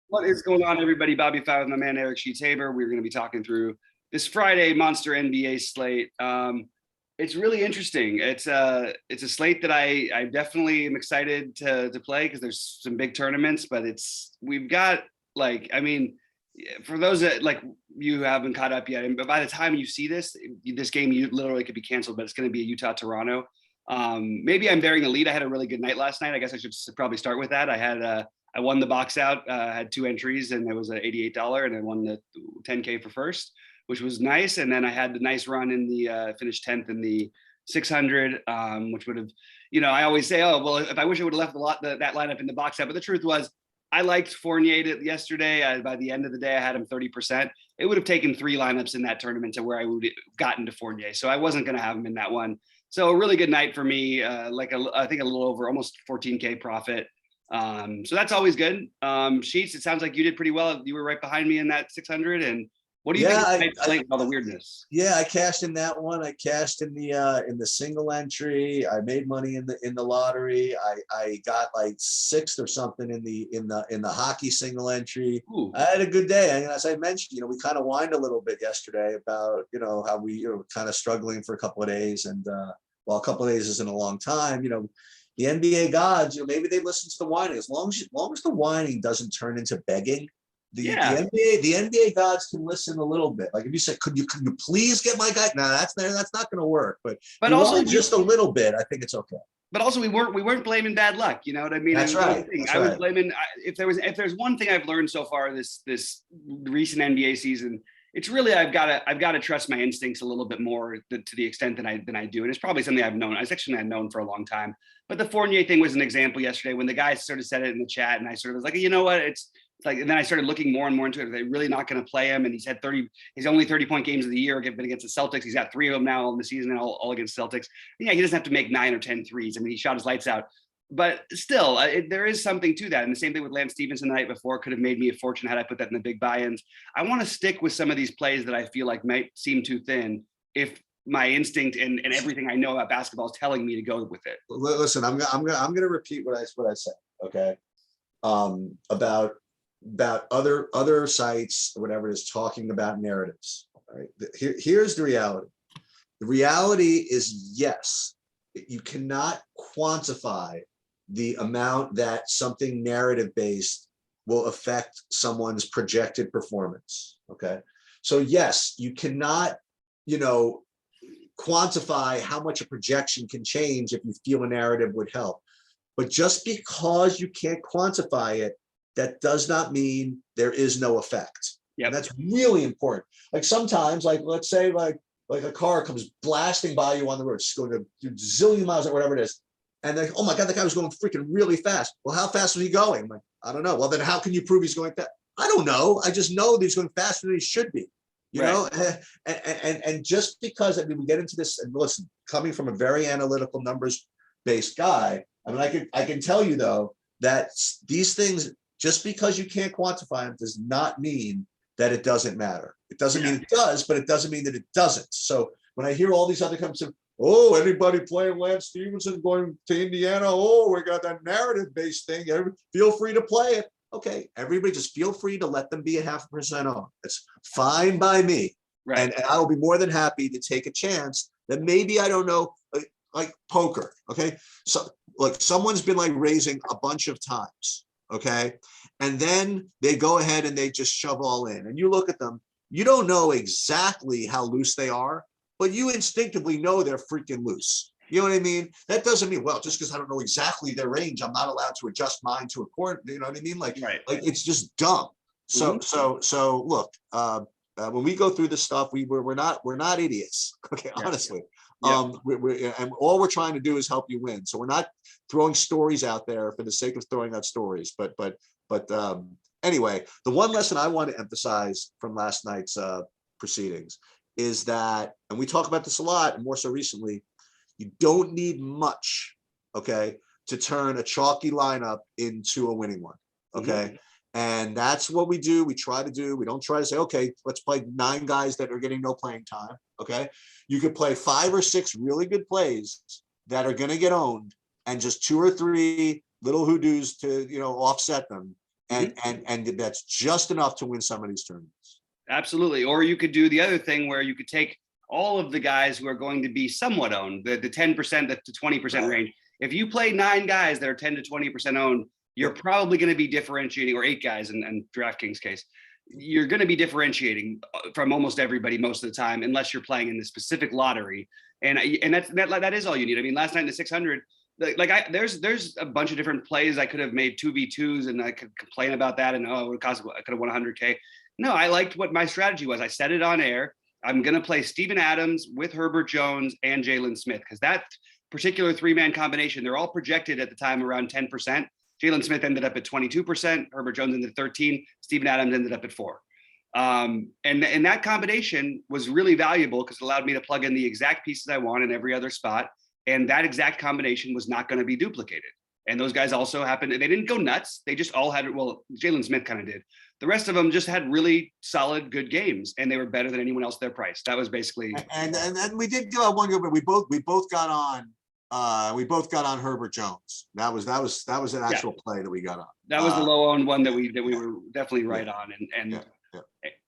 What is going on, everybody? BobbyFi with my man Eric Sheets-Haber. We're going to be talking through this Friday monster NBA slate. It's really interesting. It's a slate that I definitely am excited to play because there's some big tournaments, but we've got for those that like you haven't caught up yet, but by the time you see this game you literally could be canceled, but it's going to be a Utah Toronto. Maybe I'm bearing the lead. I had a really good night last night. I guess I should probably start with that. I won the box out, had two entries, and it was an $88, and I won the 10K for first, which was nice. And then I had the nice run in the finished 10th in the 600, which would have, I always say, oh, well, if I wish I would have left that lineup in the box out. But the truth was, I liked Fournier yesterday. By the end of the day, I had him 30%. It would have taken three lineups in that tournament to where I would have gotten to Fournier. So I wasn't going to have him in that one. So a really good night for me, I think a little over almost 14K profit. So that's always good. Sheets, it sounds like you did pretty well. You were right behind me in that 600. And what do you think of all the weirdness? Yeah, I cashed in that one. I cashed in the single entry. I made money in the lottery. I got like sixth or something in the hockey single entry. Ooh. I had a good day. And as I mentioned, we kind of whined a little bit yesterday about how we were kind of struggling for a couple of days. And while a couple of days isn't a long time, the NBA gods, maybe they listen to the whining. As long as the whining doesn't turn into begging, the NBA gods can listen a little bit. Like if you said, could you please get my guy? No, that's not going to work. But also just a little bit, I think it's okay. But also we weren't blaming bad luck. You know what I mean? That's right. I was blaming if there's one thing I've learned so far this recent NBA season. It's really I've got to trust my instincts a little bit more to the extent than I do, and it's probably something I've known. I've known for a long time. But the Fournier thing was an example yesterday when the guy sort of said it in the chat, and I sort of was like, you know what, it's like, and then I started looking more and more into it. Are they really not going to play him? And he's only 30-point games of the year against the Celtics. He's got 3 of them now in the season, all against Celtics. Yeah, he doesn't have to make 9 or 10 threes. I mean, he shot his lights out. But still, there is something to that. And the same thing with Lance Stevenson the night before could have made me a fortune had I put that in the big buy-ins. I want to stick with some of these plays that I feel like might seem too thin if my instinct and everything I know about basketball is telling me to go with it. Listen, I'm gonna repeat what I said. Okay, about other sites or whatever is talking about narratives. All right, here's the reality. The reality is, yes, you cannot quantify the amount that something narrative based will affect someone's projected performance. Okay, so yes, you cannot, quantify how much a projection can change if you feel a narrative would help. But just because you can't quantify it, that does not mean there is no effect. Yeah, that's really important. Like sometimes, like let's say like a car comes blasting by you on the road, it's going to zillion miles or whatever it is. And like, oh my God, the guy was going freaking really fast. Well, how fast was he going? I'm like, I don't know. Well, then how can you prove he's going fast? I don't know. I just know that he's going faster than he should be. You know, and just because we get into this, and listen, coming from a very analytical numbers-based guy, I mean, I can tell you though that these things, just because you can't quantify them, does not mean that it doesn't matter. It doesn't mean it does, but it doesn't mean that it doesn't. So when I hear all these other companies, oh, anybody playing Lance Stevenson going to Indiana? Oh, we got that narrative-based thing. Feel free to play it. Okay, everybody just feel free to let them be 0.5% on. It's fine by me. Right. And I will be more than happy to take a chance that maybe, I don't know, like poker, okay? So like someone's been like raising a bunch of times, okay? And then they go ahead and they just shove all in. And you look at them, you don't know exactly how loose they are, but you instinctively know they're freaking loose. You know what I mean? That doesn't mean, well, just because I don't know exactly their range, I'm not allowed to adjust mine to accord. You know what I mean? Like it's just dumb. So look, when we go through this stuff, we're not idiots. Okay, honestly. And all we're trying to do is help you win. So we're not throwing stories out there for the sake of throwing out stories. But anyway, the one lesson I want to emphasize from last night's proceedings is that, and we talk about this a lot, and more so recently, you don't need much, okay, to turn a chalky lineup into a winning one, okay? And that's what we do. We try to do. We don't try to say, okay, let's play 9 guys that are getting no playing time, okay? You could play 5 or 6 really good plays that are going to get owned, and just 2 or 3 little hoodoos to, offset them. and that's just enough to win some of these tournaments. Absolutely. Or you could do the other thing where you could take all of the guys who are going to be somewhat owned, the 10% to 20% range. If you play 9 guys that are 10 to 20% owned, you're probably going to be differentiating, or 8 guys in DraftKings case. You're going to be differentiating from almost everybody most of the time, unless you're playing in the specific lottery. And that is all you need. I mean, last night in the 600, there's a bunch of different plays. I could have made 2v2s and I could complain about that. And it would cost, I could have won 100K. No, I liked what my strategy was. I said it on air. I'm going to play Steven Adams with Herbert Jones and Jalen Smith, because that particular 3-man combination, they're all projected at the time around 10%. Jalen Smith ended up at 22%. Herbert Jones ended at 13. Steven Adams ended up at 4. And that combination was really valuable because it allowed me to plug in the exact pieces I want in every other spot. And that exact combination was not going to be duplicated. And those guys also happened. They didn't go nuts. They just all had, well, Jalen Smith kind of did. The rest of them just had really solid, good games, and they were better than anyone else their price. That was basically. And we did go one go, but we both got on. We both got on Herbert Jones. That was an actual play that we got on. That was the low owned one that we were definitely right on,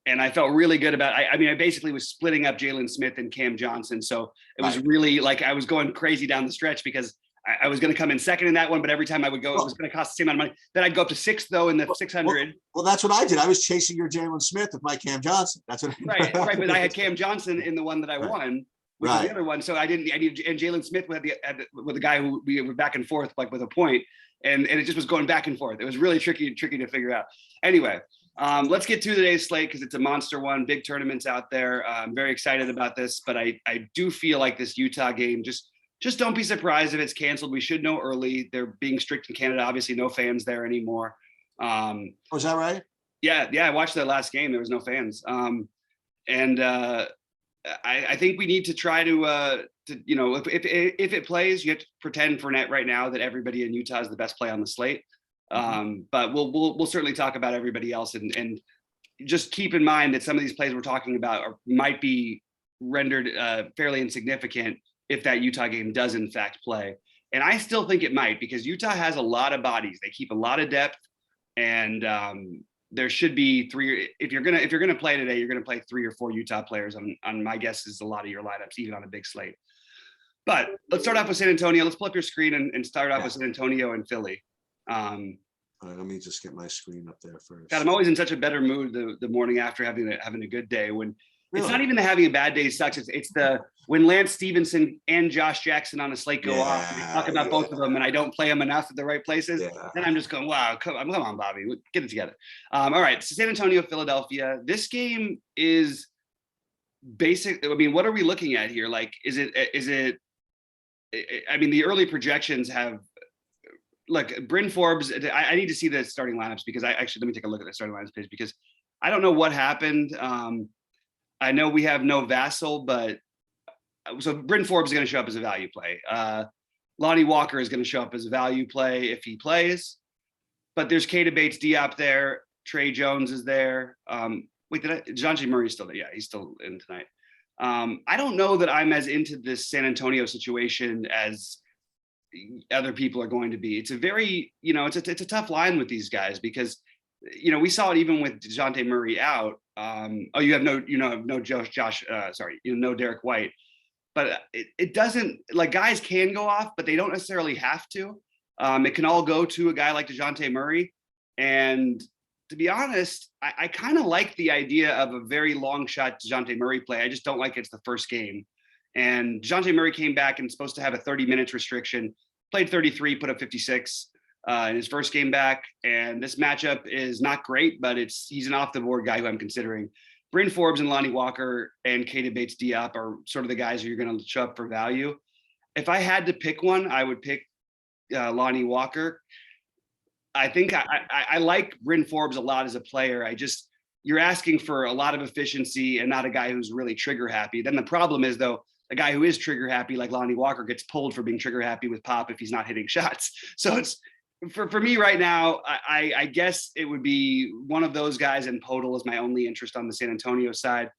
and I felt really good about. I mean, I basically was splitting up Jalen Smith and Cam Johnson, so it was really like I was going crazy down the stretch because I was going to come in second in that one, but every time I would go, it was going to cost the same amount of money. Then I'd go up to 6th though in the 600. Well, that's what I did. I was chasing your Jalen Smith with my Cam Johnson. That's what. Right. But I had Cam Johnson in the one that I won. Which is the other one. So I needed, and Jalen Smith with the guy who we were back and forth, like with a point, and it just was going back and forth. It was really tricky to figure out. Anyway, let's get to today's slate because it's a monster one, big tournaments out there. I'm very excited about this, but I do feel like this Utah game, just don't be surprised if it's canceled. We should know early. They're being strict in Canada. Obviously no fans there anymore. Was that right? Yeah. I watched that last game. There was no fans. I think we need to try to if it plays, you have to pretend for net right now that everybody in Utah is the best play on the slate. But we'll certainly talk about everybody else and just keep in mind that some of these plays we're talking about might be rendered fairly insignificant if that Utah game does in fact play. And I still think it might, because Utah has a lot of bodies. They keep a lot of depth, and there should be 3. If you're gonna play today, you're gonna play 3 or 4 Utah players on my guess is a lot of your lineups, even on a big slate. But let's start off with San Antonio. Let's pull up your screen and start off with San Antonio and Philly. All right, let me just get my screen up there first. God, I'm always in such a better mood the morning after having a good day. When really? It's not even the having a bad day sucks. It's the when Lance Stevenson and Josh Jackson on a slate go off and they talk about both of them, and I don't play them enough at the right places. Then I'm just going, wow, come on, Bobby, get it together. All right, so San Antonio, Philadelphia. This game is basic. I mean, what are we looking at here? Like, is it? I mean, the early projections have. Look, Bryn Forbes. I need to see the starting lineups because let me take a look at the starting lineups page because I don't know what happened. I know we have no Vassell, but so Bryn Forbes is going to show up as a value play. Lonnie Walker is going to show up as a value play if he plays. But there's Keita Bates-Diop there. Trey Jones is there. Javonte Murray is still there. Yeah, he's still in tonight. I don't know that I'm as into this San Antonio situation as other people are going to be. It's a very, it's a tough line with these guys because, we saw it even with DeJounte Murray out. You have no Derek White. But it doesn't, like, guys can go off, but they don't necessarily have to. It can all go to a guy like DeJounte Murray. And to be honest, I kind of like the idea of a very long shot DeJounte Murray play. I just don't like it's the first game. And DeJounte Murray came back and is supposed to have a 30 minutes restriction, played 33, put up 56 in his first game back. And this matchup is not great, but he's an off the board guy who I'm considering. Bryn Forbes and Lonnie Walker and Keita Bates-Diop are sort of the guys who you're going to show up for value. If I had to pick one, I would pick Lonnie Walker. I think I like Bryn Forbes a lot as a player. You're asking for a lot of efficiency and not a guy who's really trigger happy. Then the problem is, though, a guy who is trigger happy like Lonnie Walker gets pulled for being trigger happy with Pop if he's not hitting shots. So it's for me right now, I guess it would be one of those guys, and Podol is my only interest on the San Antonio side.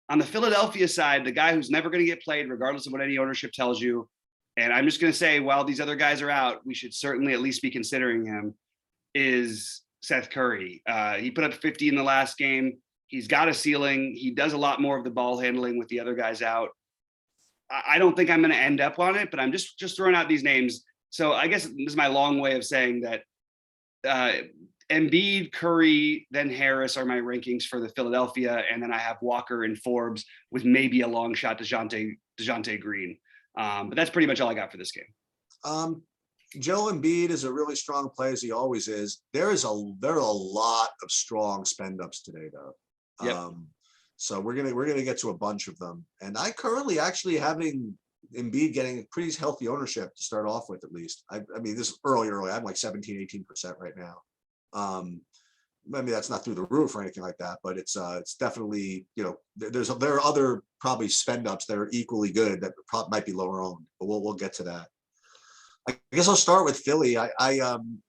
On the Philadelphia side, the guy who's never going to get played, regardless of what any ownership tells you, and I'm just going to say, while these other guys are out, we should certainly at least be considering him, is Seth Curry. He put up 50 in the last game. He's got a ceiling. He does a lot more of the ball handling with the other guys out. I don't think I'm going to end up on it, but I'm just throwing out these names. So I guess this is my long way of saying that Embiid, Curry, then Harris are my rankings for the Philadelphia, and then I have Walker and Forbes with maybe a long shot DeJounte Green. But that's pretty much all I got for this game. Joel Embiid is a really strong player, as he always is. There are a lot of strong spend ups today, though. Yep. So we're gonna get to a bunch of them. And I currently actually having Embiid getting pretty healthy ownership to start off with, at least. I mean, this is early. I'm like 17-18% right now. I mean, that's not through the roof or anything like that, but it's definitely, you know, there are other probably spend ups that are equally good that might be lower owned, but we'll get to that. I guess I'll start with Philly. I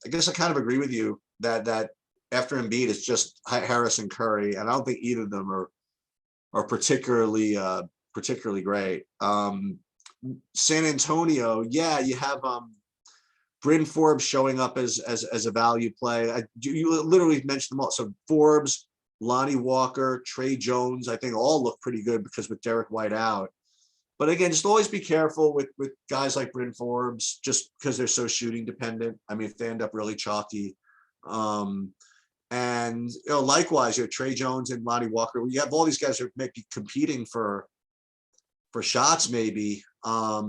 guess I kind of agree with you that after Embiid, it's just Harris and Curry, and I don't think either of them are particularly great. San Antonio, yeah, you have Bryn Forbes showing up as a value play. You literally mentioned them all. So Forbes, Lonnie Walker, Trey Jones, I think all look pretty good because with Derek White out. But again, just always be careful with guys like Bryn Forbes, just because they're so shooting dependent. I mean, if they end up really chalky. And you know, likewise, you have Trey Jones and Lonnie Walker. You have all these guys who are maybe competing for shots, maybe. I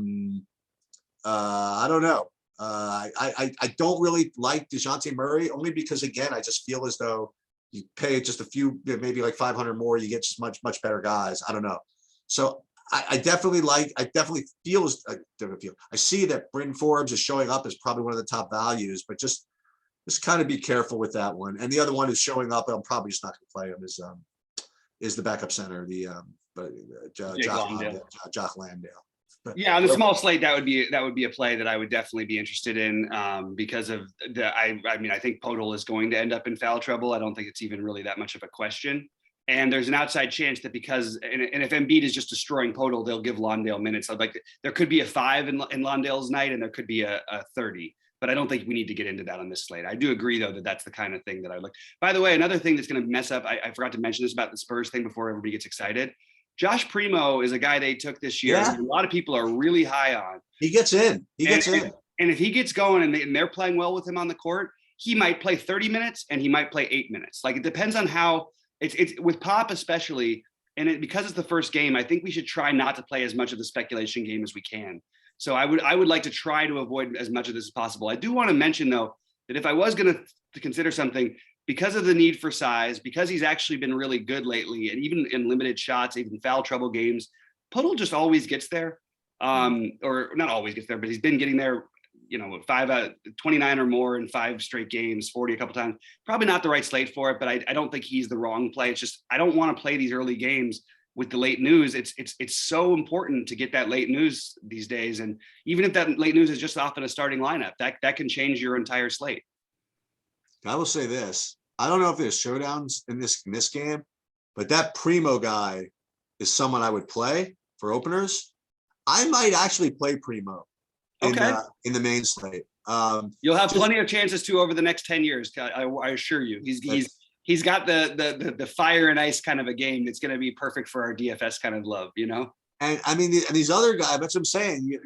don't know. I don't really like DeJounte Murray, only because, again, I just feel as though you pay just a few, maybe like 500 more, you get just much better guys. I don't know. So I definitely feel I see that Bryn Forbes is showing up as probably one of the top values, but just kind of be careful with that one. And the other one is showing up, I'm probably just not going to play him, is the backup center, Jock Landale. Yeah, on the small slate, that would be a play that I would definitely be interested in, because of I mean, I think Podol is going to end up in foul trouble. I don't think it's even really that much of a question. And there's an outside chance that because if Embiid is just destroying Podol, they'll give Londale minutes. So like there could be a 5 in Londale's night, and there could be a 30. But I don't think we need to get into that on this slate. I do agree, though, that that's the kind of thing that I look. By the way, another thing that's going to mess up, I forgot to mention this about the Spurs thing before everybody gets excited. Josh Primo is a guy they took this year. Yeah. A lot of people are really high on. He gets in. And if he gets going and they're playing well with him on the court, he might play 30 minutes and he might play 8 minutes. Like, it depends on how it's with Pop especially. And because it's the first game, I think we should try not to play as much of the speculation game as we can. So I would like to try to avoid as much of this as possible. I do want to mention, though, that if I was going to consider something, because of the need for size, because he's actually been really good lately, and even in limited shots, even foul trouble games, Podol just always gets there, or not always gets there, but he's been getting there, 29 or more in 5 straight games, 40 a couple times. Probably not the right slate for it, but I don't think he's the wrong play. It's just I don't want to play these early games with the late news. It's so important to get that late news these days, and even if that late news is just off in a starting lineup, that can change your entire slate. I will say this: I don't know if there's showdowns in this game, but that Primo guy is someone I would play for openers. I might actually play Primo in the main slate. You'll have plenty of chances to over the next 10 years. I assure you, he's got the fire and ice kind of a game that's going to be perfect for our DFS kind of love, And I mean, and these other guys, that's what I'm saying.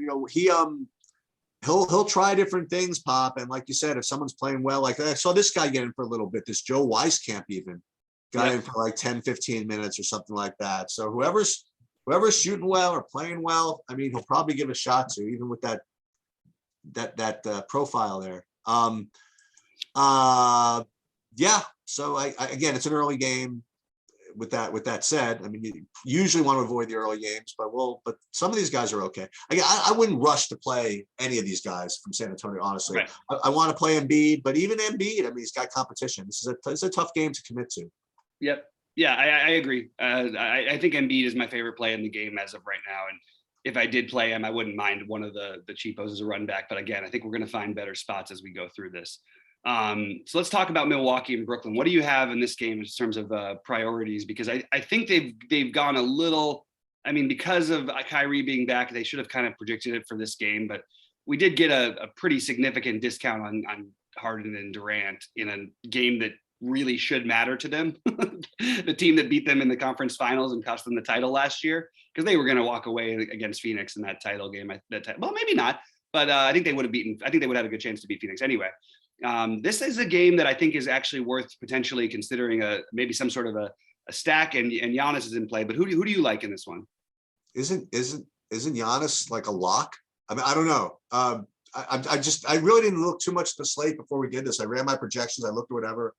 He'll try different things, Pop. And like you said, if someone's playing well, like I saw this guy get in for a little bit, this Joe Weiskamp even got in for like 10, 15 minutes or something like that. So whoever's shooting well or playing well, I mean, he'll probably give a shot to, even with that profile there. Yeah. So I again, it's an early game. With that said, I mean, you usually want to avoid the early games, but some of these guys are okay. I wouldn't rush to play any of these guys from San Antonio, honestly. Right. I want to play Embiid, but even Embiid, I mean, he's got competition. This is a tough game to commit to. Yep. Yeah, I agree. I think Embiid is my favorite play in the game as of right now. And if I did play him, I wouldn't mind one of the cheapos as a run back. But again, I think we're going to find better spots as we go through this. So let's talk about Milwaukee and Brooklyn. What do you have in this game in terms of priorities? Because I think they've gone a little, I mean, because of Kyrie being back, they should have kind of predicted it for this game, but we did get a pretty significant discount on Harden and Durant in a game that really should matter to them. The team that beat them in the conference finals and cost them the title last year, because they were going to walk away against Phoenix in that title game. Well, maybe not, but I think they would have a good chance to beat Phoenix anyway. This is a game that I think is actually worth potentially considering maybe some sort of a stack, and Giannis is in play. But who do you like in this one? Isn't Giannis like a lock? I mean, I don't know. I really didn't look too much at the slate before we did this. I ran my projections, I looked at whatever,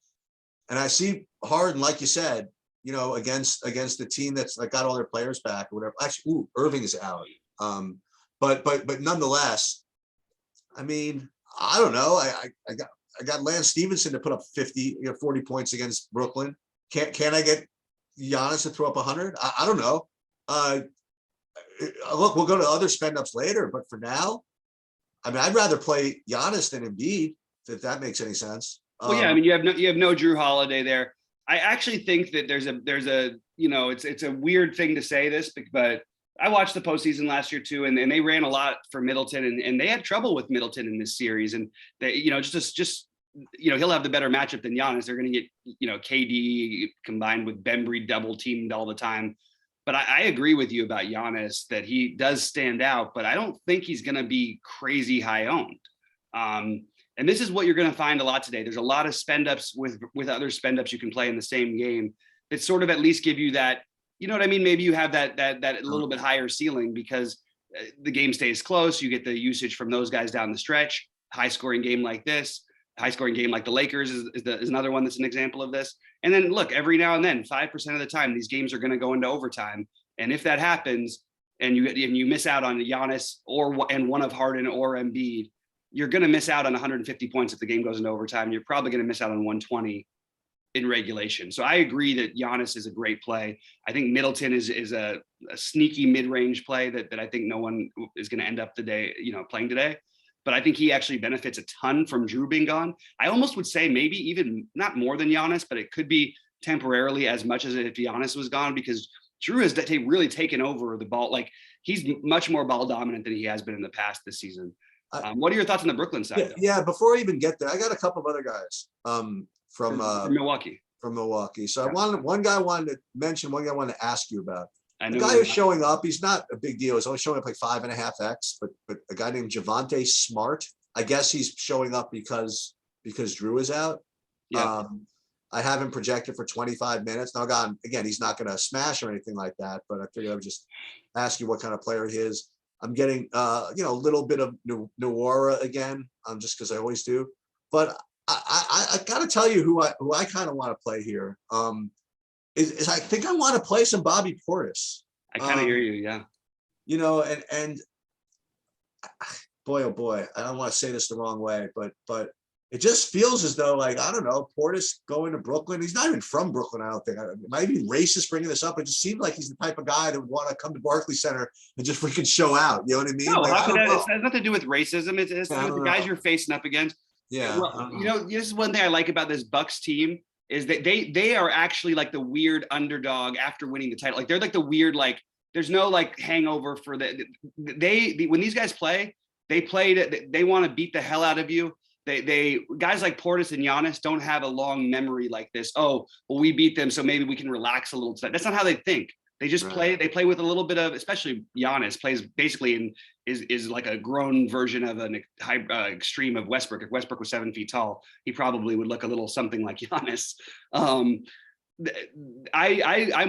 and I see Harden, like you said, against the team that's like got all their players back or whatever. Actually, Irving is out. But nonetheless, I mean, I don't know. I got Lance Stevenson to put up 40 points against Brooklyn. Can I get Giannis to throw up 100? I don't know. Look, we'll go to other spend ups later, but for now, I mean, I'd rather play Giannis than Embiid, if that makes any sense. Well, yeah, I mean, you have no Drew Holiday there. I actually think that there's a it's a weird thing to say this, but I watched the postseason last year too, and they ran a lot for Middleton, and they had trouble with Middleton in this series, and they, just he'll have the better matchup than Giannis. They're going to get KD combined with Bembry double teamed all the time. But I agree with you about Giannis that he does stand out, but I don't think he's going to be crazy high owned. And this is what you're going to find a lot today. There's a lot of spend ups with other spend ups you can play in the same game that sort of at least give you that, you know what I mean? Maybe you have that little bit higher ceiling because the game stays close. You get the usage from those guys down the stretch. High scoring game like this. High scoring game like the Lakers is another one that's an example of this. And then look, every now and then, 5% of the time, these games are going to go into overtime. And if that happens, and you miss out on Giannis and one of Harden or Embiid, you're going to miss out on 150 points if the game goes into overtime. You're probably going to miss out on 120 in regulation. So I agree that Giannis is a great play. I think Middleton is a sneaky mid-range play that I think no one is going to end up playing today. But I think he actually benefits a ton from Drew being gone. I almost would say maybe even not more than Giannis, but it could be temporarily as much as if Giannis was gone, because Drew has really taken over the ball. Like, he's much more ball dominant than he has been in the past this season. What are your thoughts on the Brooklyn side? Yeah, before I even get there, I got a couple of other guys from Milwaukee. From Milwaukee. So yeah. One guy I wanted to mention, one guy I wanted to ask you about. The guy who's showing up, he's not a big deal. He's only showing up like 5.5x, but a guy named Javonte Smart. I guess he's showing up because Drew is out. Yeah. I have him projected for 25 minutes. Now, again, he's not going to smash or anything like that, but I figured I would just ask you what kind of player he is. I'm getting, a little bit of Nwora again, just because I always do. But I got to tell you who I kind of want to play here. Is I think I want to play some Bobby Portis. I kind of hear you, yeah. And boy, oh boy, I don't want to say this the wrong way, but it just feels as though, like, I don't know, Portis going to Brooklyn. He's not even from Brooklyn, I don't think. It might be racist bringing this up. It just seems like he's the type of guy that would want to come to Barclays Center and just freaking show out. You know what I mean? No, it has nothing to do with racism. It's the guys you're facing up against. Yeah. Well, this is one thing I like about this Bucks team is that they are actually like the weird underdog after winning the title. Like, they're like the weird, like, there's no like hangover for when these guys play, they want to beat the hell out of you. They guys like Portis and Giannis don't have a long memory like this. Oh, well, we beat them, so maybe we can relax a little. That's not how they think. They just play. They play with a little bit of, especially Giannis plays basically is like a grown version of an extreme of Westbrook. If Westbrook was 7 feet tall, he probably would look a little something like Giannis. I'm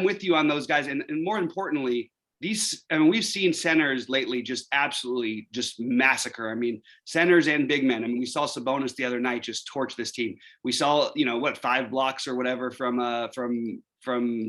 with you on those guys, and more importantly, we've seen centers lately just absolutely just massacre. I mean, centers and big men. I mean, we saw Sabonis the other night just torch this team. We saw 5 blocks or whatever from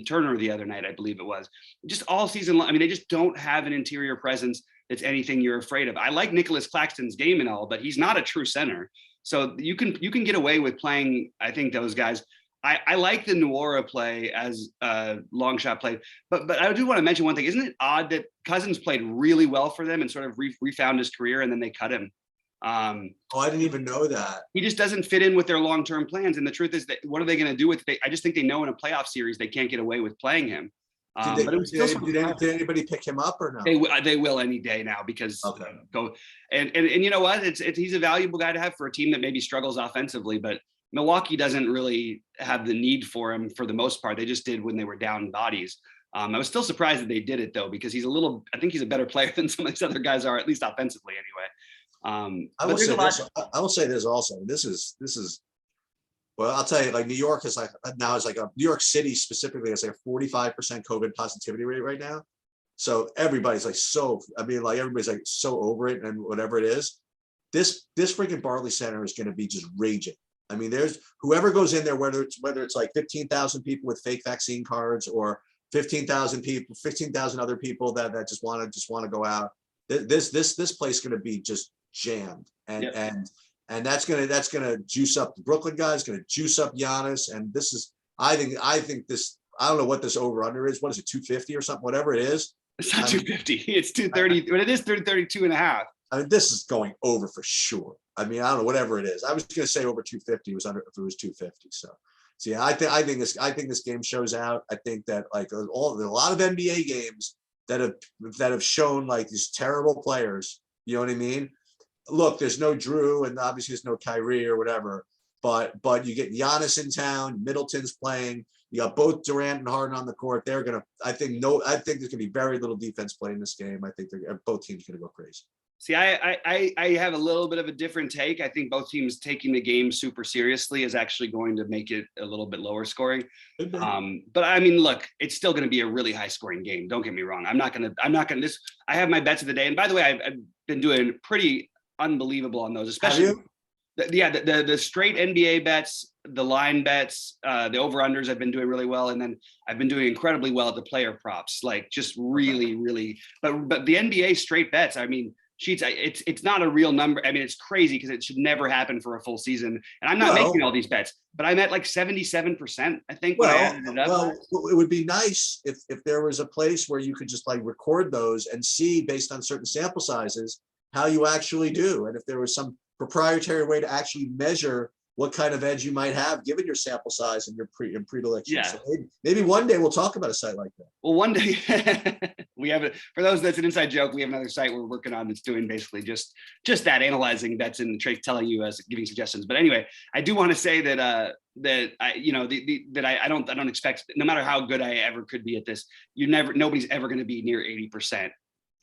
Turner the other night, I believe it was. Just all season long. I mean, they just don't have an interior presence that's anything you're afraid of. I like Nicholas Claxton's game and all, but he's not a true center. So you can get away with playing, I think, those guys. I like the Nwora play as a long shot play, but I do want to mention one thing. Isn't it odd that Cousins played really well for them and sort of refound his career, and then they cut him? I didn't even know that. He just doesn't fit in with their long-term plans. And the truth is that what are they going to do with it? I just think they know in a playoff series they can't get away with playing him. But it was still did anybody pick him up or no? They will any day now because Okay. And you know what? He's a valuable guy to have for a team that maybe struggles offensively, but Milwaukee doesn't really have the need for him for the most part. They just did when they were down bodies. I was still surprised that they did it though, because I think he's a better player than some of these other guys are, at least offensively anyway. I will say this also. This is well, I'll tell you, like New York is like now is like a New York City specifically has like a 45% COVID positivity rate right now. So everybody's like everybody's like so over it and whatever it is. This freaking Barley Center is going to be just raging. I mean, there's whoever goes in there, whether it's like 15,000 people with fake vaccine cards or 15,000 other people that just want to go out. This place is going to be just jammed, and that's gonna juice up the Brooklyn guys, going to juice up Giannis, and this is I think this, I don't know what this over under is. What is it, 250 or something? Whatever it is. It's not 250. It's 230, but it is 32 and a half. I mean, this is going over for sure. I mean, I don't know, whatever it is. I was going to say over 250 was under if it was 250. So yeah, I think this game shows out. I think that like there's a lot of NBA games that have shown like these terrible players. You know what I mean? Look, there's no Drew, and obviously there's no Kyrie or whatever. But you get Giannis in town, Middleton's playing. You got both Durant and Harden on the court. I think there's gonna be very little defense played in this game. I think both teams are gonna go crazy. See, I have a little bit of a different take. I think both teams taking the game super seriously is actually going to make it a little bit lower scoring. But I mean, look, it's still going to be a really high scoring game. Don't get me wrong. I'm not gonna. I have my bets of the day, and by the way, I've been doing pretty unbelievable on those, especially. The straight NBA bets, the line bets, the over-unders I've been doing really well. And then I've been doing incredibly well at the player props, like just really, really, but the NBA straight bets, I mean, Sheets, it's not a real number. I mean, it's crazy because it should never happen for a full season. And I'm not making all these bets, but I'm at like 77%, I think. Well, it would be nice if there was a place where you could just like record those and see based on certain sample sizes how you actually do. And if there was some proprietary way to actually measure what kind of edge you might have given your sample size and your predilection. Yeah. So maybe one day we'll talk about a site like that. Well, one day we have it. For those that's an inside joke, we have another site we're working on that's doing basically just that, analyzing bets and trades, telling you as giving suggestions. But anyway, I do want to say that I don't expect, no matter how good I ever could be at this, nobody's ever going to be near 80%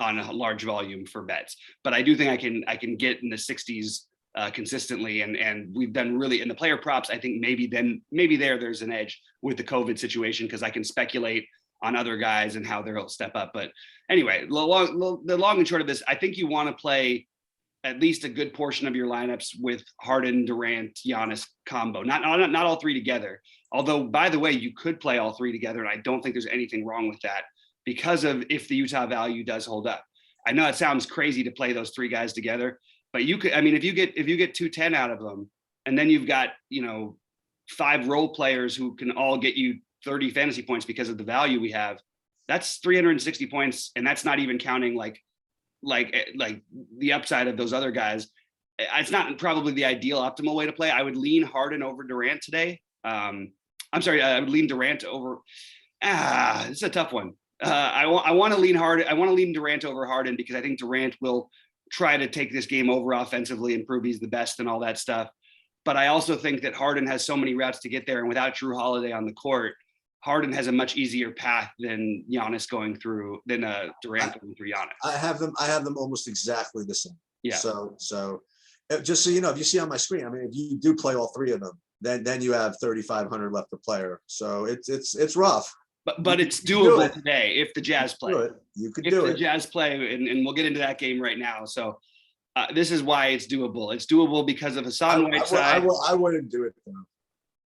on a large volume for bets. But I do think I can get in the 60s consistently, and we've done really in the player props. I think maybe there's an edge with the COVID situation because I can speculate on other guys and how they'll step up. But anyway, the long and short of this, I think you want to play at least a good portion of your lineups with Harden, Durant, Giannis combo, not all three together. Although, by the way, you could play all three together, and I don't think there's anything wrong with that because of if the Utah value does hold up. I know it sounds crazy to play those three guys together, but you could, I mean, if you get 210 out of them, and then you've got, 5 role players who can all get you 30 fantasy points because of the value we have, that's 360 points. And that's not even counting like the upside of those other guys. It's not probably the ideal optimal way to play. I would lean Harden over Durant today. I would lean Durant over. It's a tough one. I want to lean Harden. I want to lean Durant over Harden because I think Durant will try to take this game over offensively and prove he's the best and all that stuff. But I also think that Harden has so many routes to get there, and without Drew Holiday on the court, Harden has a much easier path than Giannis going through Durant going through Giannis. I have them almost exactly the same. Yeah. So just so you know, if you see on my screen, I mean, if you do play all three of them, then you have 3,500 left per player. So it's rough. But it's doable today if the Jazz play. You could do it. If the Jazz play, and we'll get into that game right now. So this is why it's doable. It's doable because of Hassan Whiteside. I wouldn't do it though.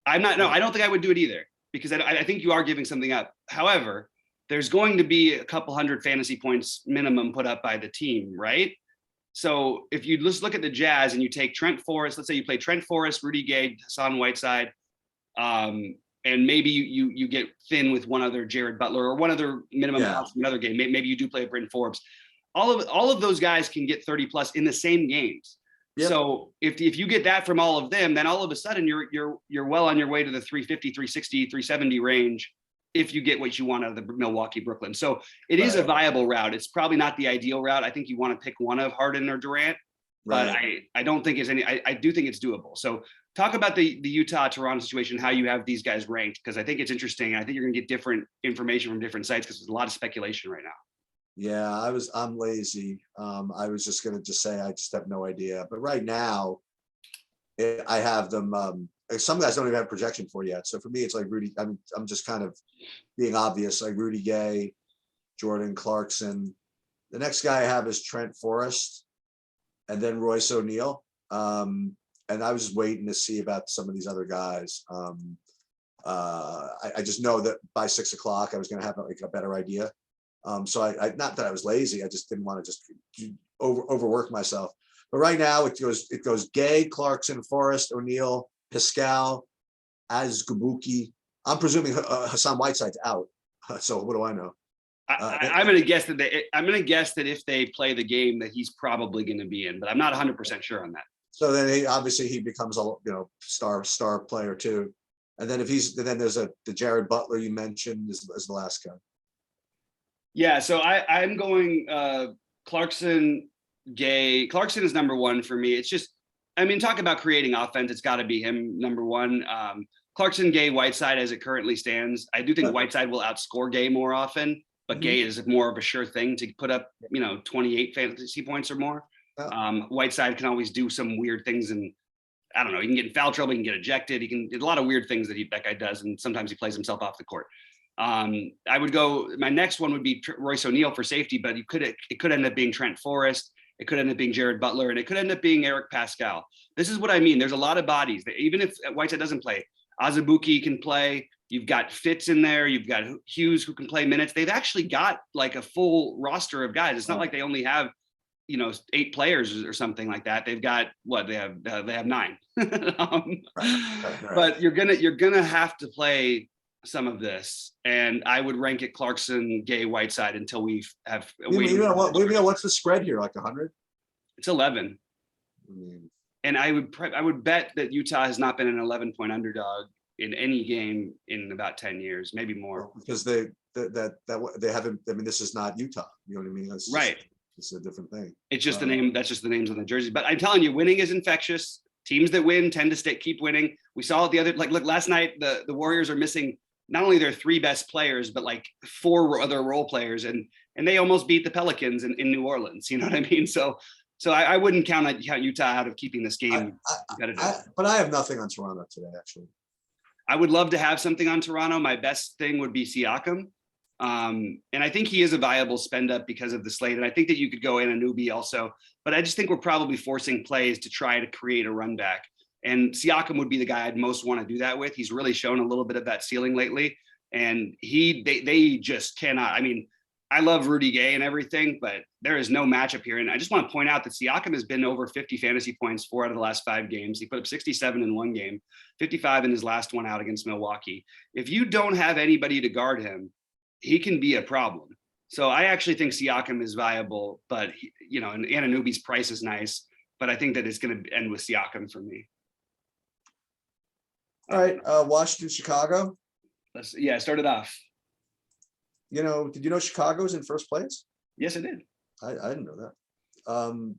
I don't think I would do it either because I think you are giving something up. However, there's going to be a couple hundred fantasy points minimum put up by the team, right? So if you just look at the Jazz and you take Trent Forrest, let's say you play Trent Forrest, Rudy Gay, Hassan Whiteside, and maybe you get thin with one other Jared Butler or one other minimum from another game. Maybe you do play Bryn Forbes. All of those guys can get 30 plus in the same games. Yep. So if you get that from all of them, then all of a sudden you're well on your way to the 350, 360, 370 range if you get what you want out of the Milwaukee Brooklyn. So it is a viable route. It's probably not the ideal route. I think you want to pick one of Harden or Durant, but I don't think it's I do think it's doable. So talk about the Utah Toronto situation, how you have these guys ranked, because I think it's interesting. I think you're going to get different information from different sites because there's a lot of speculation right now. Yeah, I'm lazy. I was just gonna say I just have no idea. But right now, I have them. Some guys don't even have projection for yet. So for me, it's like Rudy. I'm just kind of being obvious, like Rudy Gay, Jordan Clarkson. The next guy I have is Trent Forrest, and then Royce O'Neal. And I was just waiting to see about some of these other guys. I just know that by 6 o'clock I was going to have like a better idea. So I not that I was lazy, I just didn't want to just overwork myself. But right now it goes Gay, Clarkson, Forrest, O'Neal, Pascal, Azgabuki. I'm presuming Hassan Whiteside's out. So what do I know? I'm going to guess that if they play the game that he's probably going to be in, but I'm not 100% sure on that. So then he becomes a star player too. And then then there's the Jared Butler you mentioned is the last guy. Yeah, so I'm going Clarkson, Gay. Clarkson is number one for me. It's just, I mean, talk about creating offense. It's got to be him, number one. Clarkson, Gay, Whiteside as it currently stands. I do think Whiteside will outscore Gay more often, but Gay is more of a sure thing to put up, 28 fantasy points or more. Whiteside can always do some weird things, and I don't know, he can get in foul trouble, he can get ejected, he can do a lot of weird things that guy does, and sometimes he plays himself off the court. I would go, my next one would be Royce O'Neal for safety, but it could end up being Trent Forrest. It could end up being Jared Butler, and it could end up being Eric Pascal. This is what I mean. There's a lot of bodies that even if Whiteside doesn't play, Azubuike can play. You've got Fitz in there. You've got Hughes who can play minutes. They've actually got like a full roster of guys. It's not like they only have, 8 players or something like that. They've got they have 9. But you're gonna have to play some of this, and I would rank it Clarkson, Gay, Whiteside until we have. What's the spread here? Like 100? It's 11. And I would bet that Utah has not been an 11-point underdog in any game in about 10 years, maybe more. Because they haven't. I mean, this is not Utah. You know what I mean? Right. It's a different thing. It's just the name. That's just the names on the jerseys. But I'm telling you, winning is infectious. Teams that win tend to keep winning. We saw it the other, look, last night, the Warriors are missing not only their 3 best players, but like 4 other role players. And they almost beat the Pelicans in New Orleans. You know what I mean? So I wouldn't count Utah out of keeping this game competitive. But I have nothing on Toronto today, actually. I would love to have something on Toronto. My best thing would be Siakam. And I think he is a viable spend up because of the slate. And I think that you could go in Anunoby also, but I just think we're probably forcing plays to try to create a run back. And Siakam would be the guy I'd most want to do that with. He's really shown a little bit of that ceiling lately. And they just cannot. I mean, I love Rudy Gay and everything, but there is no matchup here. And I just want to point out that Siakam has been over 50 fantasy points 4 out of the last 5 games. He put up 67 in one game, 55 in his last one out against Milwaukee. If you don't have anybody to guard him, he can be a problem. So I actually think Siakam is viable, but and Anunoby's price is nice, but I think that it's going to end with Siakam for me. All right, Washington, Chicago. Start it off. Did you know Chicago's in first place? Yes, I did. I didn't know that.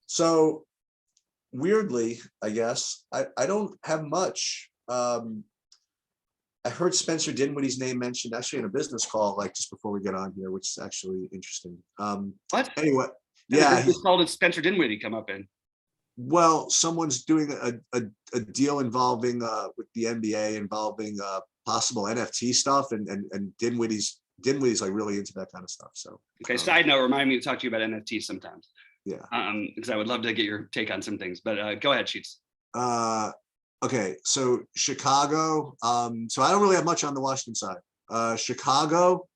So weirdly, I guess I don't have much. I heard Spencer Dinwiddie's name mentioned actually in a business call, like just before we get on here, which is actually interesting. What? Anyway, it's called Spencer Dinwiddie come up in. Well, someone's doing a deal involving with the NBA involving possible NFT stuff, and Dinwiddie's like really into that kind of stuff. So okay. Side note: remind me to talk to you about NFTs sometimes. Yeah. Because I would love to get your take on some things. But go ahead, Sheets. Okay, so Chicago. So I don't really have much on the Washington side. Chicago.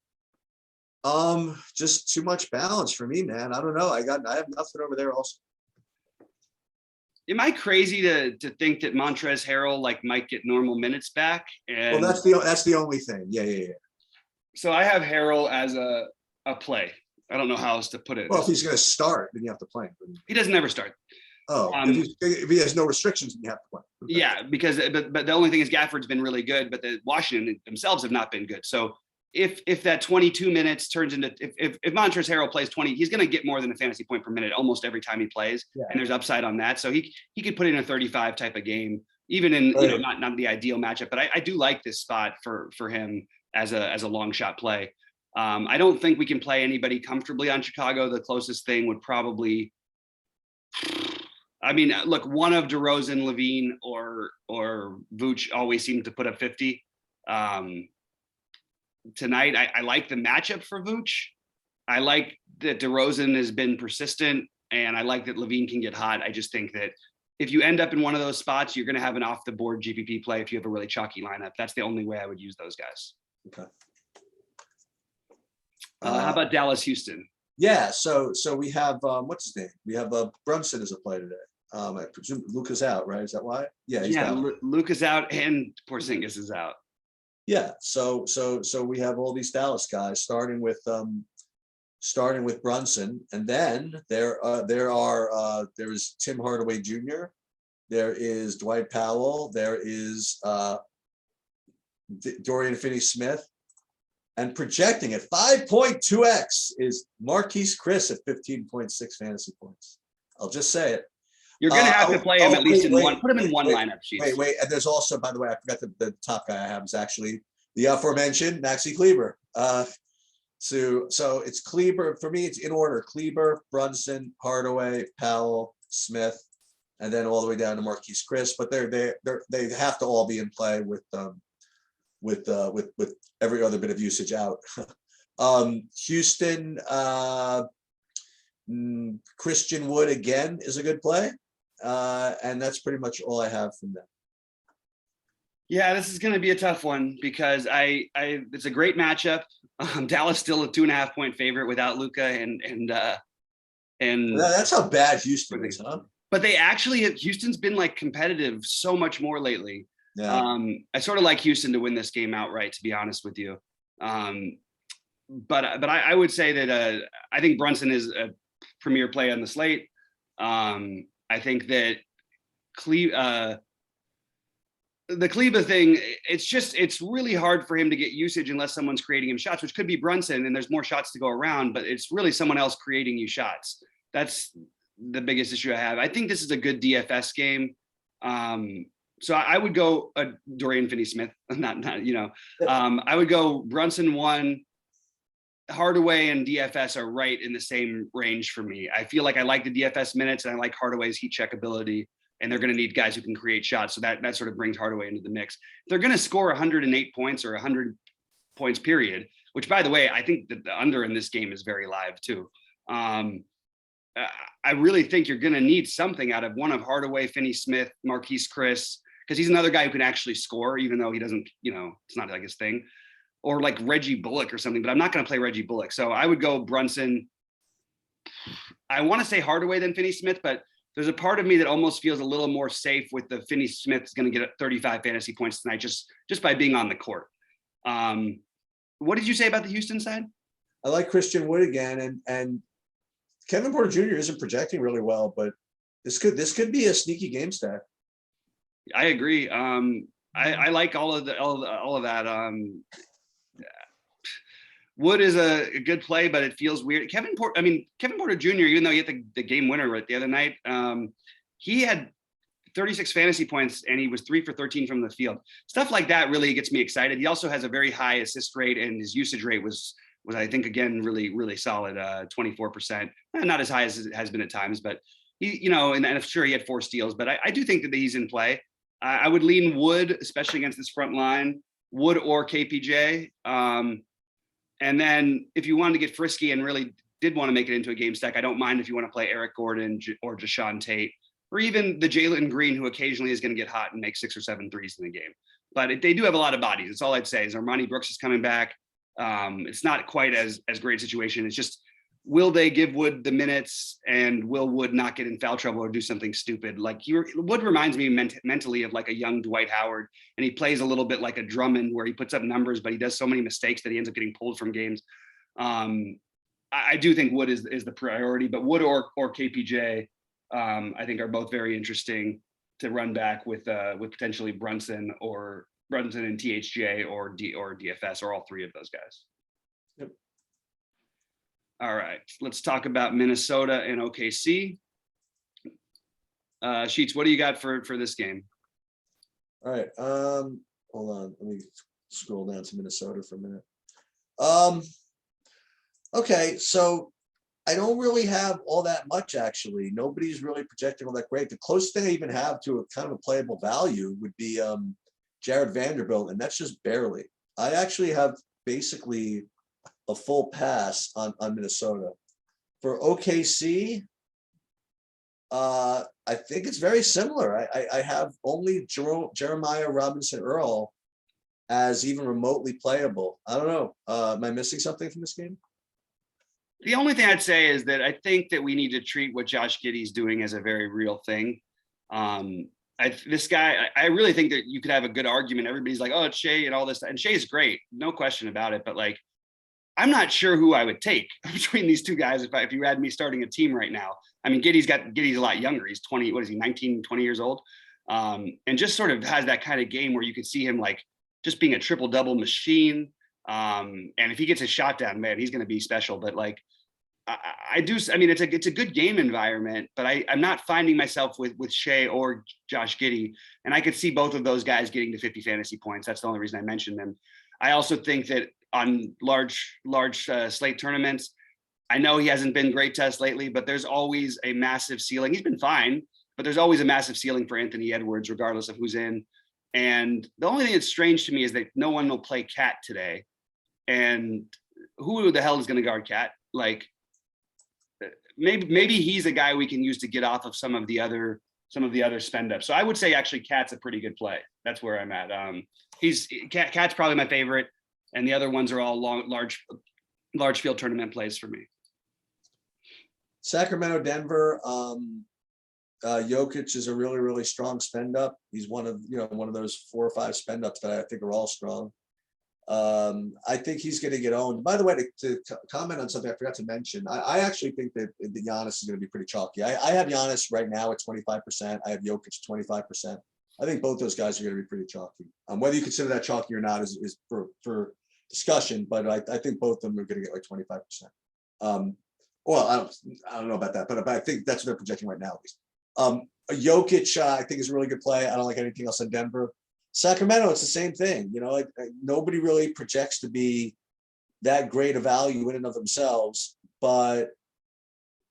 Just too much balance for me, man. I don't know. I have nothing over there also. Am I crazy to think that Montrezl Harrell might get normal minutes back? And well, that's the only thing. Yeah. So I have Harrell as a play. I don't know how else to put it. Well, if he's going to start, then you have to play him. He doesn't ever start. Oh, if he has no restrictions, then you have to play. Okay. Yeah, because but the only thing is Gafford's been really good, but the Washington themselves have not been good. So if that 22 minutes turns into if Montrezl Harrell plays 20, he's going to get more than a fantasy point per minute almost every time he plays, and there's upside on that. So he could put in a 35 type of game, even in not the ideal matchup. But I do like this spot for him as a long shot play. I don't think we can play anybody comfortably on Chicago. The closest thing would probably. I mean, look, one of DeRozan, Levine, or Vooch always seem to put up 50. Tonight, I like the matchup for Vooch. I like that DeRozan has been persistent, and I like that Levine can get hot. I just think that if you end up in one of those spots, you're going to have an off-the-board GPP play if you have a really chalky lineup. That's the only way I would use those guys. Okay. How about Dallas, Houston? Yeah, so we have what's his name? We have Brunson as a play today. I presume Luka's out, right? Is that why? Yeah, he's out. Luka's out and Porzingis is out. Yeah, so we have all these Dallas guys starting with Brunson, and then there is Tim Hardaway Jr., there is Dwight Powell, there is Dorian Finney-Smith. And projecting at 5.2x is Marquise Chris at 15.6 fantasy points. I'll just say it. You're going to have to play him at least in one. Put him in one lineup sheet. Wait. And there's also, by the way, I forgot the top guy I have is actually the aforementioned Maxi Kleber. So it's Kleber. For me, it's in order. Kleber, Brunson, Hardaway, Powell, Smith, and then all the way down to Marquise Chris. But they have to all be in play with every other bit of usage out. Houston, Christian Wood again is a good play. And that's pretty much all I have from them. Yeah, this is going to be a tough one because it's a great matchup. Dallas still a 2.5 point favorite without Luka and that's how bad Houston is, huh? But Houston's been like competitive so much more lately. Yeah. I sort of like Houston to win this game outright, to be honest with you. But I would say that I think Brunson is a premier play on the slate. I think that the Kleber thing, it's really hard for him to get usage unless someone's creating him shots, which could be Brunson, and there's more shots to go around, but it's really someone else creating you shots. That's the biggest issue I have. I think this is a good DFS game. So I would go Dorian Finney-Smith, I would go Brunson 1, Hardaway and DFS are right in the same range for me. I feel like I like the DFS minutes and I like Hardaway's heat check ability, and they're going to need guys who can create shots. So that sort of brings Hardaway into the mix. They're going to score 108 points or 100 points period, which, by the way, I think that the under in this game is very live too. I really think you're going to need something out of one of Hardaway, Finney-Smith, Marquise Chris, because he's another guy who can actually score, even though he doesn't, it's not like his thing, or like Reggie Bullock or something, but I'm not going to play Reggie Bullock. So I would go Brunson. I want to say Hardaway than Finney-Smith, but there's a part of me that almost feels a little more safe with the Finney-Smith is going to get 35 fantasy points tonight just by being on the court. What did you say about the Houston side? I like Christian Wood again, and Kevin Porter Jr. isn't projecting really well, but this could be a sneaky game stack. I agree. I like all of that. Wood is a good play, but it feels weird. Kevin Porter Jr., even though he hit the game winner right the other night, he had 36 fantasy points and he was 3 for 13 from the field. Stuff like that really gets me excited. He also has a very high assist rate, and his usage rate was I think again really, really solid, 24%. Not as high as it has been at times, but he, and I'm sure he had 4 steals. But I do think that he's in play. I would lean Wood, especially against this front line, Wood or KPJ. And then if you wanted to get frisky and really did want to make it into a game stack, I don't mind if you want to play Eric Gordon or Deshaun Tate, or even the Jalen Green, who occasionally is going to get hot and make 6 or 7 threes in the game. But they do have a lot of bodies. That's all I'd say is Armani Brooks is coming back. It's not quite as great a situation. It's just, will they give Wood the minutes, and will Wood not get in foul trouble or do something stupid? Like Wood reminds me mentally of like a young Dwight Howard, and he plays a little bit like a Drummond where he puts up numbers, but he does so many mistakes that he ends up getting pulled from games. I do think Wood is the priority, but Wood or KPJ I think are both very interesting to run back with potentially Brunson and THJ or DFS or all three of those guys. Yep. All right, let's talk about Minnesota and OKC. Sheets, what do you got for this game? All right. Hold on. Let me scroll down to Minnesota for a minute. Okay, so I don't really have all that much actually. Nobody's really projecting all that great. The closest thing I even have to a kind of a playable value would be Jared Vanderbilt, and that's just barely. I actually have basically a full pass on Minnesota. For OKC, I think it's very similar. I have only Jeremiah Robinson Earl as even remotely playable. I don't know. Am I missing something from this game? The only thing I'd say is that I think that we need to treat what Josh Giddey's doing as a very real thing. This guy, I really think that you could have a good argument. Everybody's like, oh, it's Shea and all this. And Shea is great. No question about it. But like, I'm not sure who I would take between these two guys if you had me starting a team right now. I mean, Giddey's a lot younger. He's 20, what is he, 19, 20 years old? And just sort of has that kind of game where you could see him like just being a triple-double machine. And if he gets his shot down, man, he's going to be special. But like, I mean, it's a good game environment, but I'm not finding myself with Shea or Josh Giddey. And I could see both of those guys getting to 50 fantasy points. That's the only reason I mentioned them. I also think that on large slate tournaments, I know he hasn't been great test lately, but there's always a massive ceiling. He's been fine, but there's always a massive ceiling for Anthony Edwards, regardless of who's in. And the only thing that's strange to me is that no one will play Cat today. And who the hell is going to guard Cat? Like, maybe he's a guy we can use to get off of some of the other spend ups. So I would say actually Cat's a pretty good play. That's where I'm at. Cat's probably my favorite, and the other ones are all large field tournament plays for me. Sacramento, Denver. Jokic is a really, really strong spend up. He's one of those 4 or 5 spend ups that I think are all strong. I think he's going to get owned. By the way, to comment on something I forgot to mention, I actually think that the Giannis is going to be pretty chalky. I have Giannis right now at 25%. I have Jokic at 25%. I think both those guys are going to be pretty chalky. Whether you consider that chalky or not is for discussion, but I think both of them are going to get like 25%. Well, I don't know about that, but I think that's what they're projecting right now at least. Jokic, I think is a really good play. I don't like anything else in Denver. Sacramento, it's the same thing. Like nobody really projects to be that great a value in and of themselves. But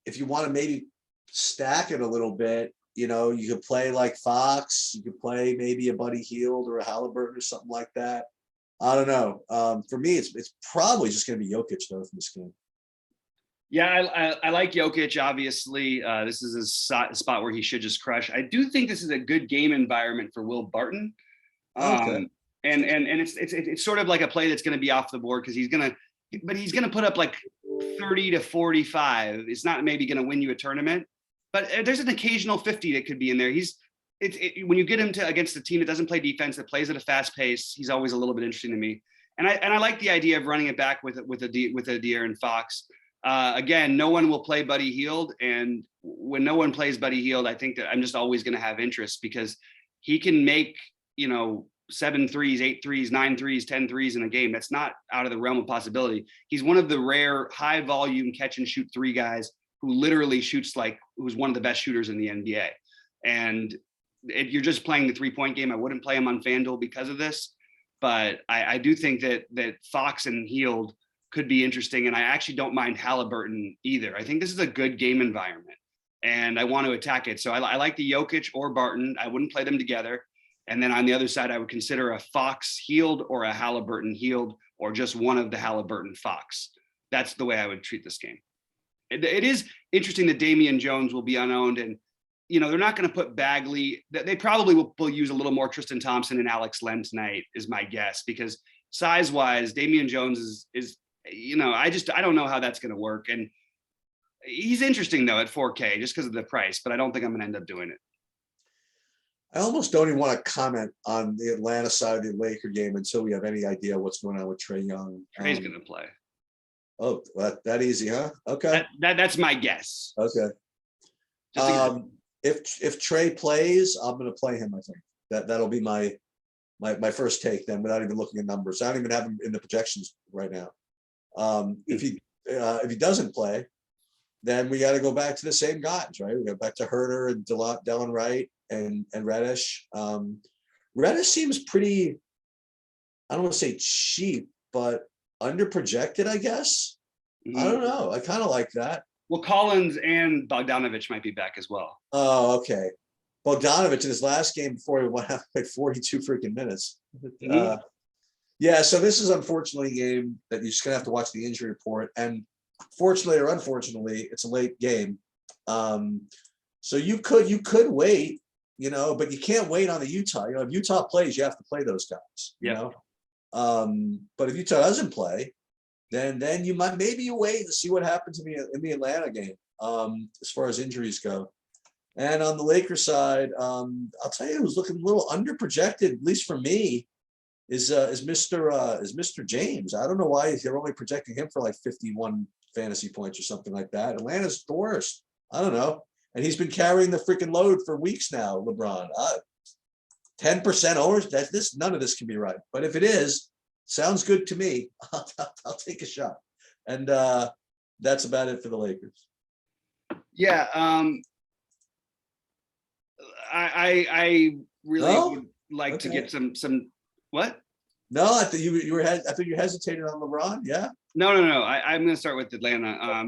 if you want to maybe stack it a little bit, you could play like Fox. You could play maybe a Buddy Hield or a Halliburton or something like that. I don't know. For me, it's probably just going to be Jokic though from this game. Yeah, I like Jokic. Obviously, this is a spot where he should just crush. I do think this is a good game environment for Will Barton. Okay. And it's sort of like a play that's going to be off the board because he's going to put up like 30 to 45. It's not maybe going to win you a tournament, but there's an occasional 50 that could be in there. When you get him against a team that doesn't play defense, that plays at a fast pace, he's always a little bit interesting to me. And I like the idea of running it back with a De'Aaron Fox. Again, no one will play Buddy Hield, and when no one plays Buddy Hield, I think that I'm just always going to have interest because he can make 7 threes, 8 threes, 9 threes, 10 threes in a game. That's not out of the realm of possibility. He's one of the rare high volume catch and shoot 3 guys who literally who's one of the best shooters in the NBA. And if you're just playing the 3-point game, I wouldn't play him on FanDuel because of this. But I do think that Fox and Hield could be interesting. And I actually don't mind Halliburton either. I think this is a good game environment and I want to attack it. So I like the Jokic or Barton. I wouldn't play them together. And then on the other side, I would consider a Fox Hield or a Halliburton Hield or just one of the Halliburton Fox. That's the way I would treat this game. It is interesting that Damian Jones will be unowned, and they're not going to put Bagley. They probably will use a little more Tristan Thompson and Alex Len tonight, is my guess, because size-wise, Damian Jones is I don't know how that's going to work. And he's interesting though at 4K just because of the price, but I don't think I'm going to end up doing it. I almost don't even want to comment on the Atlanta side of the Laker game until we have any idea what's going on with Trae Young. Trae's going to play. Oh, that easy, huh? Okay. That's my guess. Okay. Just a, If Trey plays, I'm going to play him. I think that'll be my first take then, without even looking at numbers. I don't even have him in the projections right now. If he doesn't play, then we got to go back to the same guys, right? We go back to Herter and Delon Wright and Reddish. Reddish seems pretty, I don't want to say cheap, but underprojected, I guess. I don't know. I kind of like that. Well, Collins and Bogdanovich might be back as well. Oh, okay. Bogdanovich in his last game before he went out like 42 freaking minutes. Yeah, so this is unfortunately a game that you're just gonna have to watch the injury report. And fortunately or unfortunately, it's a late game. So you could wait, but you can't wait on the Utah. If Utah plays, you have to play those guys. But if Utah doesn't play, then you might maybe wait and see what happens in the Atlanta game, as far as injuries go. And on the Lakers side, I'll tell you who's looking a little underprojected, at least for me, is Mr. James. I don't know why they're only projecting him for like 51 fantasy points or something like that. Atlanta's the worst. I don't know. And he's been carrying the freaking load for weeks now, LeBron. 10% owners, none of this can be right. But if it is, sounds good to me. I'll take a shot. And that's about it for the Lakers. Yeah. I really would like to get some what? No, I thought I think you hesitated on LeBron. Yeah. No. I'm going to start with Atlanta.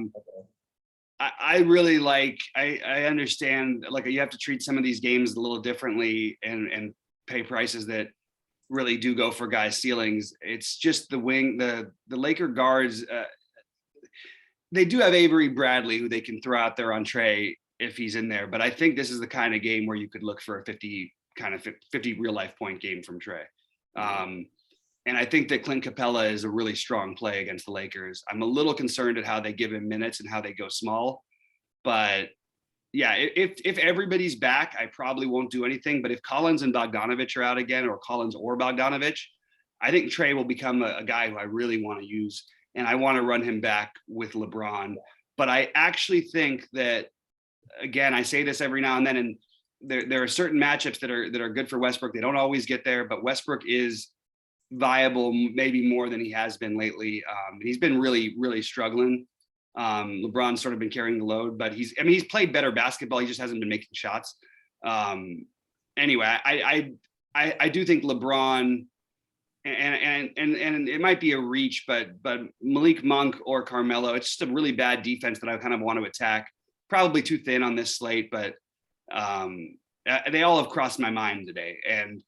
I really I understand, like, you have to treat some of these games a little differently and pay prices that really do go for guys' ceilings. It's just the Laker guards. They do have Avery Bradley, who they can throw out there on Trey if he's in there. But I think this is the kind of game where you could look for a 50 real life point game from Trey. And I think that Clint Capella is a really strong play against the Lakers. I'm a little concerned at how they give him minutes and how they go small. But yeah, if everybody's back, I probably won't do anything. But if Collins and Bogdanovich are out again, or Collins or Bogdanovich, I think Trey will become a guy who I really want to use. And I want to run him back with LeBron. But I actually think that, again, I say this every now and then, and there are certain matchups that are good for Westbrook. They don't always get there, but Westbrook is viable maybe more than he has been lately. He's been really, really struggling. LeBron's sort of been carrying the load, but he's played better basketball. He just hasn't been making shots. Anyway, I do think LeBron, and it might be a reach, but Malik Monk or Carmelo, it's just a really bad defense that I kind of want to attack. Probably too thin on this slate, but they all have crossed my mind today. And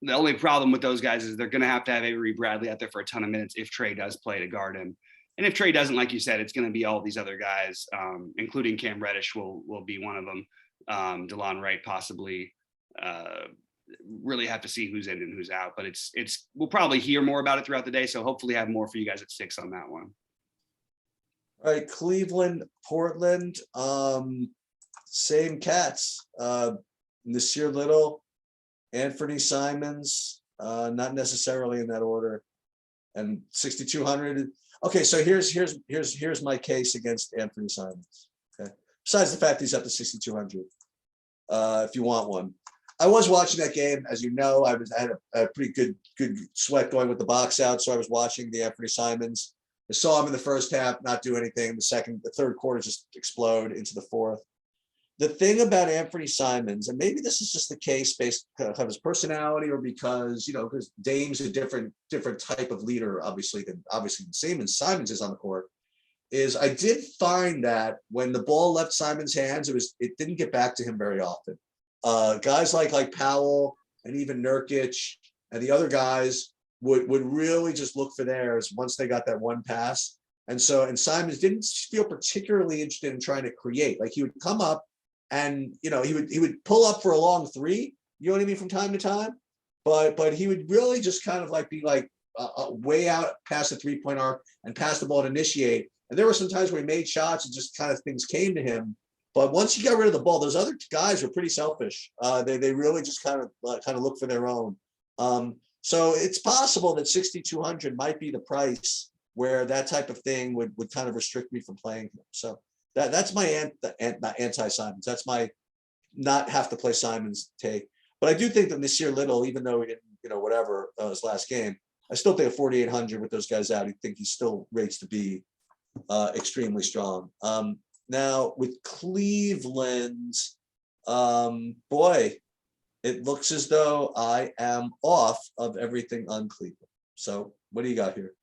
the only problem with those guys is they're going to have Avery Bradley out there for a ton of minutes if Trey does play to guard him. And if Trey doesn't, like you said, it's going to be all these other guys, including Cam Reddish will be one of them. DeLon Wright possibly. Really have to see who's in and who's out. But we'll probably hear more about it throughout the day. So hopefully have more for you guys at 6 on that one. All right, Cleveland, Portland, same cats. Nasir Little, Anthony Simons, not necessarily in that order, and 6,200. Okay, so here's my case against Anthony Simons. Okay, besides the fact he's up to 6,200, if you want one. I was watching that game, as you know. I had a pretty good sweat going with the box out, so I was watching the Anthony Simons. I saw him in the first half not do anything. The third quarter just explode into the fourth. The thing about Anthony Simons, and maybe this is just the case based on his personality, or because Dame's a different type of leader, obviously than Simons is on the court, is I did find that when the ball left Simons' hands, it didn't get back to him very often. Guys like Powell and even Nurkic and the other guys would really just look for theirs once they got that one pass. And Simons didn't feel particularly interested in trying to create. Like, he would come up and, he would pull up for a long three, you know what I mean, from time to time. But he would really just kind of be way out past the 3-point arc and pass the ball to initiate. And there were some times where he made shots and just kind of things came to him. But once he got rid of the ball, those other guys were pretty selfish. They really just kind of look for their own. So it's possible that 6,200 might be the price where that type of thing would kind of restrict me from playing him. So That's my not anti-Simons. That's my not have to play Simons take. But I do think that Nasir Little, even though he didn't, whatever his last game, I still think at 4,800 with those guys out, I think he still rates to be extremely strong. Now with Cleveland, boy, it looks as though I am off of everything on Cleveland. So what do you got here?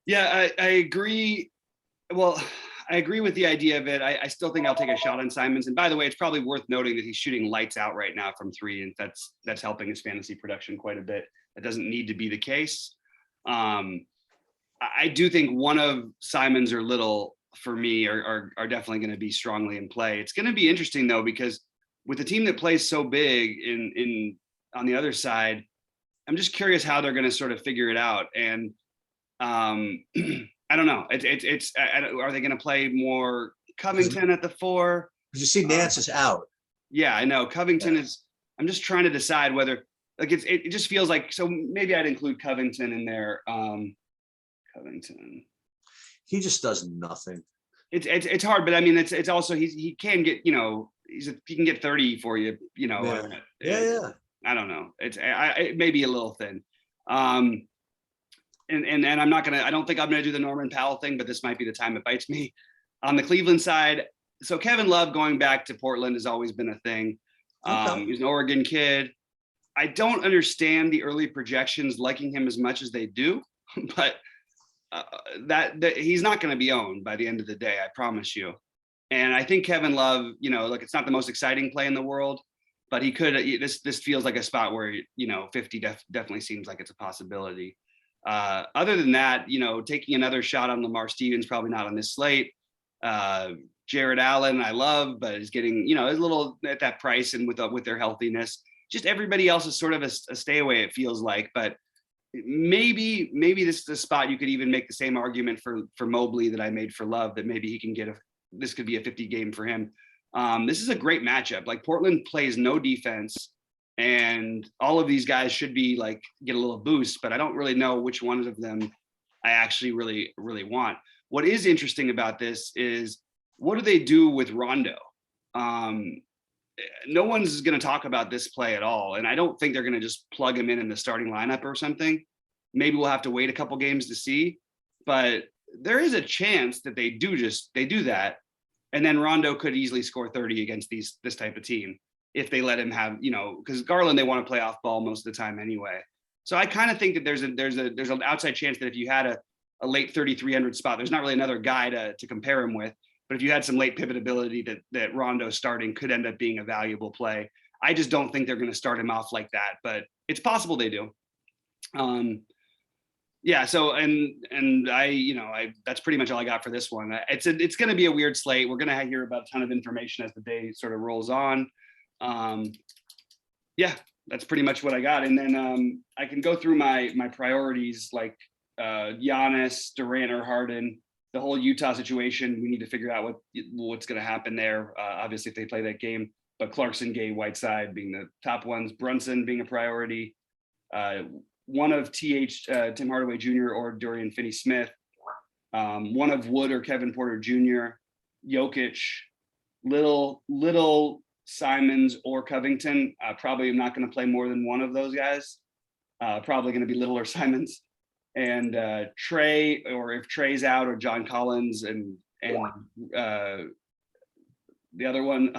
Yeah, I agree. Well, I agree with the idea of it. I still think I'll take a shot on Simons. And by the way, it's probably worth noting that he's shooting lights out right now from three, and that's helping his fantasy production quite a bit. That doesn't need to be the case. I do think one of Simons or Little for me are definitely going to be strongly in play. It's going to be interesting though, because with a team that plays so big in on the other side, I'm just curious how they're going to sort of figure it out. And I don't know. Are they going to play more Covington at the 4? Because you see Nance is out. Yeah, I know Covington is. I'm just trying to decide whether it just feels like, so maybe I'd include Covington in there. Covington. He just does nothing. It's hard, but I mean it's also he can get he can get 30 for you. Yeah. I don't know. It may be a little thin. And I don't think I'm gonna do the Norman Powell thing, but this might be the time it bites me. On the Cleveland side, so Kevin Love going back to Portland has always been a thing. He's an Oregon kid. I don't understand the early projections liking him as much as they do, but that he's not going to be owned by the end of the day, I promise you. And I think Kevin Love, look, it's not the most exciting play in the world, but he could. This feels like a spot where 50 definitely seems like it's a possibility. Other than that, taking another shot on Lamar Stevens, probably not on this slate. Jared Allen, I love, but is getting a little at that price, and with their healthiness, just everybody else is sort of a stay away. It feels like, but maybe this is a spot you could even make the same argument for Mobley that I made for Love, that maybe he can get this could be a 50 game for him. This is a great matchup. Like Portland plays no defense, and all of these guys should be like get a little boost, but I don't really know which one of them I actually really want. What is interesting about this is what do they do with Rondo? No one's going to talk about this play at all, and I don't think they're going to just plug him in the starting lineup or something. Maybe we'll have to wait a couple games to see, but there is a chance that they do that, and then Rondo could easily score 30 against this type of team if they let him have, because Garland, they want to play off ball most of the time anyway. So I kind of think that there's an outside chance that if you had a late 3,300 spot, there's not really another guy to compare him with. But if you had some late pivot ability that Rondo starting could end up being a valuable play. I just don't think they're going to start him off like that, but it's possible they do. Yeah. So, and I that's pretty much all I got for this one. It's going to be a weird slate. We're going to hear about a ton of information as the day sort of rolls on. Yeah, that's pretty much what I got. And then I can go through my priorities, like Giannis, Durant, or Harden. The whole Utah situation, we need to figure out what's going to happen there. Obviously, if they play that game, but Clarkson, Gay, Whiteside being the top ones, Brunson being a priority, one of Tim Hardaway Jr. or Dorian Finney-Smith, one of Wood or Kevin Porter Jr., Jokic, Little, Simons, or Covington. Probably am not going to play more than one of those guys. Probably going to be Little or Simons. And Trey, or if Trey's out, or John Collins and the other one,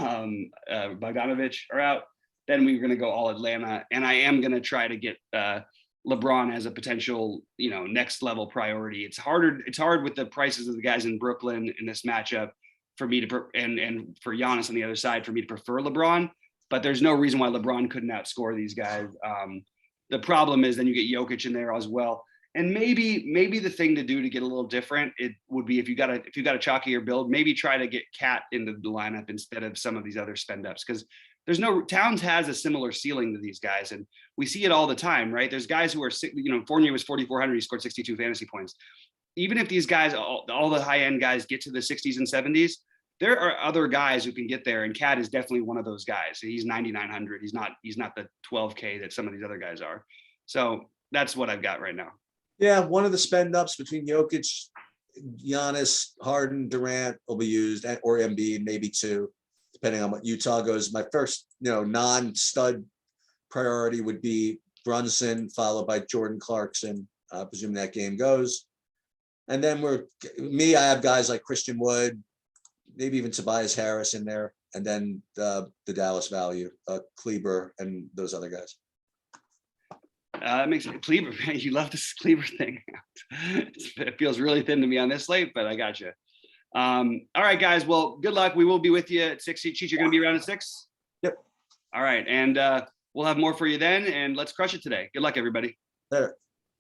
Bogdanovich are out, then we're going to go all Atlanta. And I am going to try to get LeBron as a potential, next level priority. It's hard with the prices of the guys in Brooklyn in this matchup for me to, and for Giannis on the other side, for me to prefer LeBron, but there's no reason why LeBron couldn't outscore these guys. The problem is then you get Jokic in there as well. And maybe the thing to do to get a little different, it would be if you got a chalkier build, maybe try to get Cat into the lineup instead of some of these other spend ups, because Towns has a similar ceiling to these guys, and we see it all the time, right? There's guys who are, Fournier was 4,400, he scored 62 fantasy points. Even if these guys, all the high end guys, get to the 60s and 70s, there are other guys who can get there, and Cat is definitely one of those guys. He's 9,900. He's not the 12K that some of these other guys are. So that's what I've got right now. Yeah, one of the spend ups between Jokic Giannis, Harden, Durant will be used, or Embiid, maybe two, depending on what Utah goes. My first, non-stud priority would be Brunson, followed by Jordan Clarkson, presuming that game goes. And then I have guys like Christian Wood, maybe even Tobias Harris in there, and then the Dallas value, Kleber, and those other guys. It makes Kleber. You love this Kleber thing. It feels really thin to me on this slate, but I got you. All right, guys. Well, good luck. We will be with you at 6. Cheech, you're going to be around at 6? Yep. All right, and we'll have more for you then. And let's crush it today. Good luck, everybody. There.